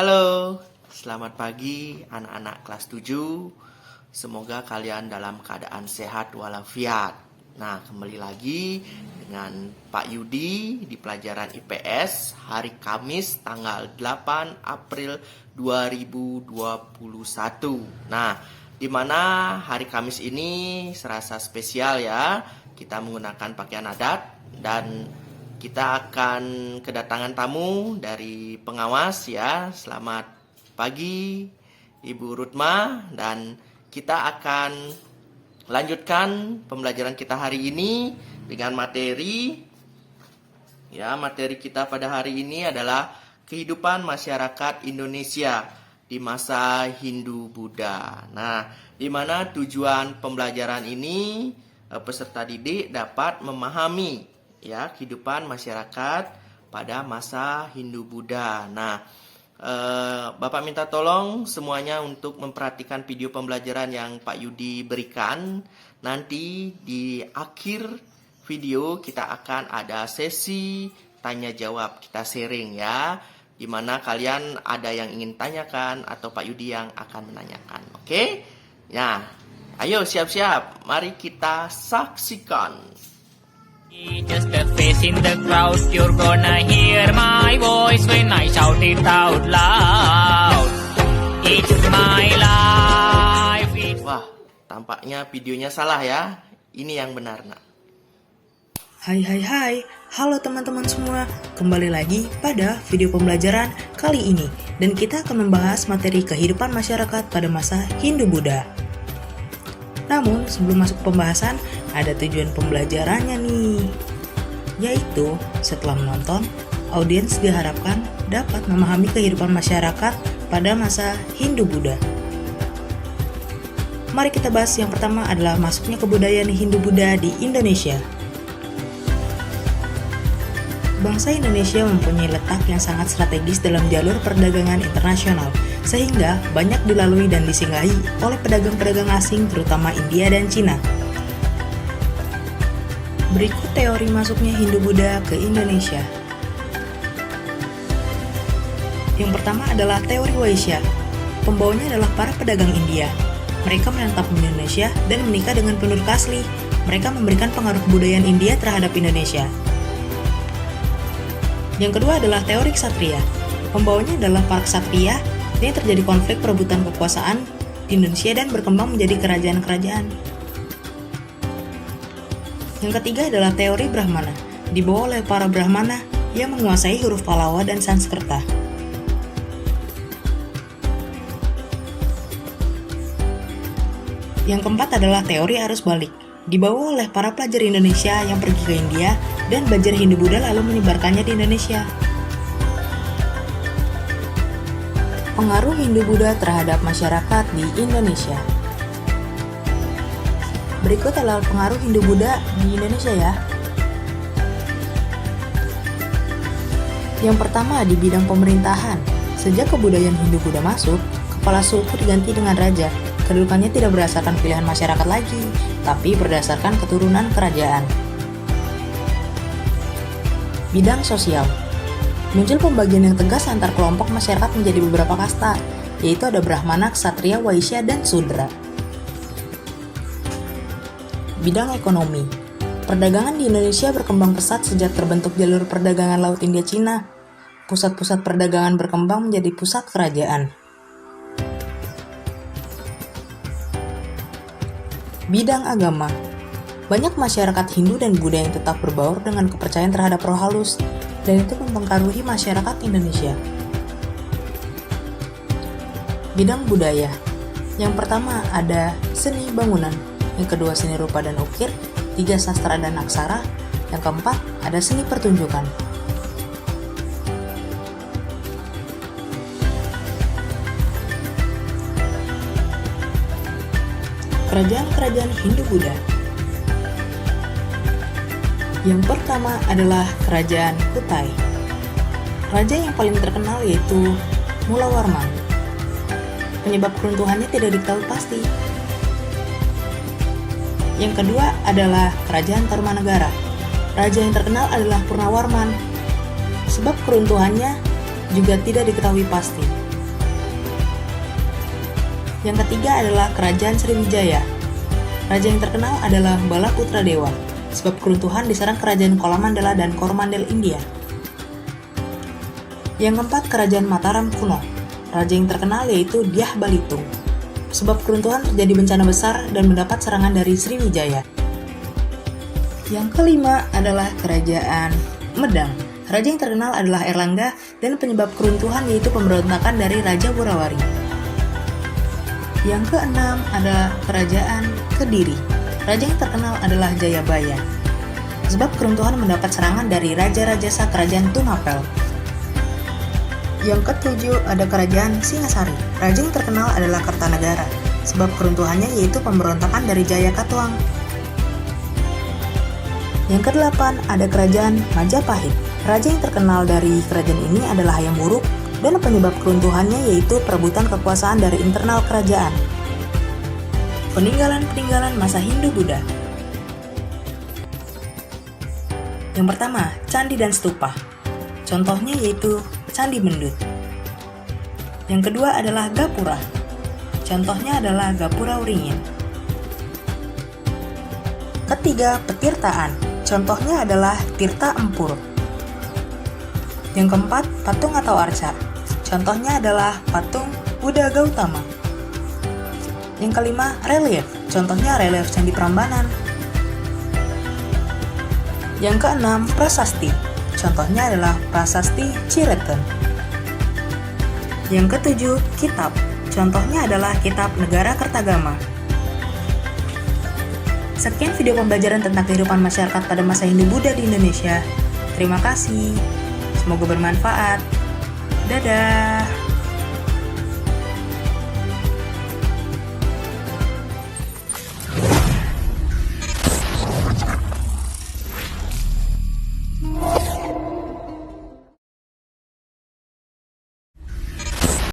Halo, selamat pagi anak-anak kelas 7. Semoga kalian dalam keadaan sehat walafiat. Nah, kembali lagi dengan Pak Yudi di pelajaran IPS hari Kamis tanggal 8 April 2021. Nah, di mana hari Kamis ini serasa spesial ya. Kita menggunakan pakaian adat dan kita akan kedatangan tamu dari pengawas ya. Selamat pagi Ibu Rutma, dan kita akan lanjutkan pembelajaran kita hari ini dengan materi. Ya, materi kita pada hari ini adalah kehidupan masyarakat Indonesia di masa Hindu-Buddha. Nah, di mana tujuan pembelajaran ini peserta didik dapat memahami ya kehidupan masyarakat pada masa Hindu-Buddha. Nah, Bapak minta tolong semuanya untuk memperhatikan video pembelajaran yang Pak Yudi berikan. Nanti di akhir video kita akan ada sesi tanya jawab, kita sharing ya, di mana kalian ada yang ingin tanyakan atau Pak Yudi yang akan menanyakan. Oke? Nah, ayo siap-siap, mari kita saksikan. Just a face in the crowd, you're gonna hear my voice when I shout it out loud. It's my life. Wah, tampaknya videonya salah ya. Ini yang benar, nak. Hai, halo teman-teman semua. Kembali lagi pada video pembelajaran kali ini. Dan kita akan membahas materi kehidupan masyarakat pada masa Hindu-Buddha. Namun, sebelum masuk ke pembahasan, ada tujuan pembelajarannya nih. Yaitu, setelah menonton, audiens diharapkan dapat memahami kehidupan masyarakat pada masa Hindu-Buddha. Mari kita bahas yang pertama adalah masuknya kebudayaan Hindu-Buddha di Indonesia. Bangsa Indonesia mempunyai letak yang sangat strategis dalam jalur perdagangan internasional, sehingga banyak dilalui dan disinggahi oleh pedagang-pedagang asing terutama India dan Cina. Berikut teori masuknya Hindu-Buddha ke Indonesia. Yang pertama adalah teori Waisya. Pembawanya adalah para pedagang India. Mereka menetap di Indonesia dan menikah dengan penduduk asli. Mereka memberikan pengaruh kebudayaan India terhadap Indonesia. Yang kedua adalah teori Ksatria. Pembawanya adalah para ksatria. Ini terjadi konflik perebutan kekuasaan di Indonesia dan berkembang menjadi kerajaan-kerajaan. Yang ketiga adalah teori Brahmana. Dibawa oleh para Brahmana yang menguasai huruf Pallava dan Sanskerta. Yang keempat adalah teori arus balik. Dibawa oleh para pelajar Indonesia yang pergi ke India dan belajar Hindu-Buddha lalu menyebarkannya di Indonesia. Pengaruh Hindu-Buddha terhadap masyarakat di Indonesia. Berikut adalah pengaruh Hindu-Buddha di Indonesia ya. Yang pertama di bidang pemerintahan. Sejak kebudayaan Hindu-Buddha masuk, kepala suku diganti dengan raja. Kedudukannya tidak berdasarkan pilihan masyarakat lagi, tapi berdasarkan keturunan kerajaan. Bidang sosial. Muncul pembagian yang tegas antar kelompok masyarakat menjadi beberapa kasta, yaitu ada Brahmana, Ksatria, Waisya, dan Sudra. Bidang ekonomi. Perdagangan di Indonesia berkembang pesat sejak terbentuk jalur perdagangan Laut India-Cina. Pusat-pusat perdagangan berkembang menjadi pusat kerajaan. Bidang agama. Banyak masyarakat Hindu dan Buddha yang tetap berbaur dengan kepercayaan terhadap roh halus, dan itu mempengaruhi masyarakat Indonesia. Bidang budaya. Yang pertama ada seni bangunan, yang kedua seni rupa dan ukir, tiga sastra dan aksara, yang keempat ada seni pertunjukan. Kerajaan-kerajaan Hindu-Buddha. Yang pertama adalah Kerajaan Kutai. Raja yang paling terkenal yaitu Mulawarman. Penyebab keruntuhannya tidak diketahui pasti. Yang kedua adalah Kerajaan Tarumanagara. Raja yang terkenal adalah Purnawarman. Sebab keruntuhannya juga tidak diketahui pasti. Yang ketiga adalah Kerajaan Sriwijaya. Raja yang terkenal adalah Balaputra Dewa, sebab keruntuhan diserang Kerajaan Kolamandala dan Coromandel India. Yang keempat, Kerajaan Mataram kuno. Raja yang terkenal yaitu Dyah Balitung, sebab keruntuhan terjadi bencana besar dan mendapat serangan dari Sriwijaya. Yang kelima adalah Kerajaan Medang. Raja yang terkenal adalah Erlangga dan penyebab keruntuhan yaitu pemberontakan dari Raja Worawari. Yang keenam adalah Kerajaan Kediri. Raja yang terkenal adalah Jayabaya, sebab keruntuhan mendapat serangan dari Raja-Raja sah Kerajaan Tumapel. Yang ketujuh ada Kerajaan Singasari. Raja yang terkenal adalah Kertanegara, sebab keruntuhannya yaitu pemberontakan dari Jayakatwang. Yang kedelapan ada Kerajaan Majapahit. Raja yang terkenal dari kerajaan ini adalah Hayam Wuruk dan penyebab keruntuhannya yaitu perebutan kekuasaan dari internal kerajaan. Peninggalan-peninggalan masa Hindu-Buddha. Yang pertama, candi dan stupa. Contohnya yaitu Candi Mendut. Yang kedua adalah Gapura. Contohnya adalah Gapura Uringin. Ketiga, petirtaan. Contohnya adalah Tirta Empur. Yang keempat, patung atau arca. Contohnya adalah patung Buddha Gautama. Yang kelima, relief. Contohnya relief Candi Prambanan. Yang keenam, prasasti. Contohnya adalah prasasti Cirebon. Yang ketujuh, kitab. Contohnya adalah Kitab Negara Kertagama. Sekian video pembelajaran tentang kehidupan masyarakat pada masa Hindu-Buddha di Indonesia. Terima kasih. Semoga bermanfaat. Dadah.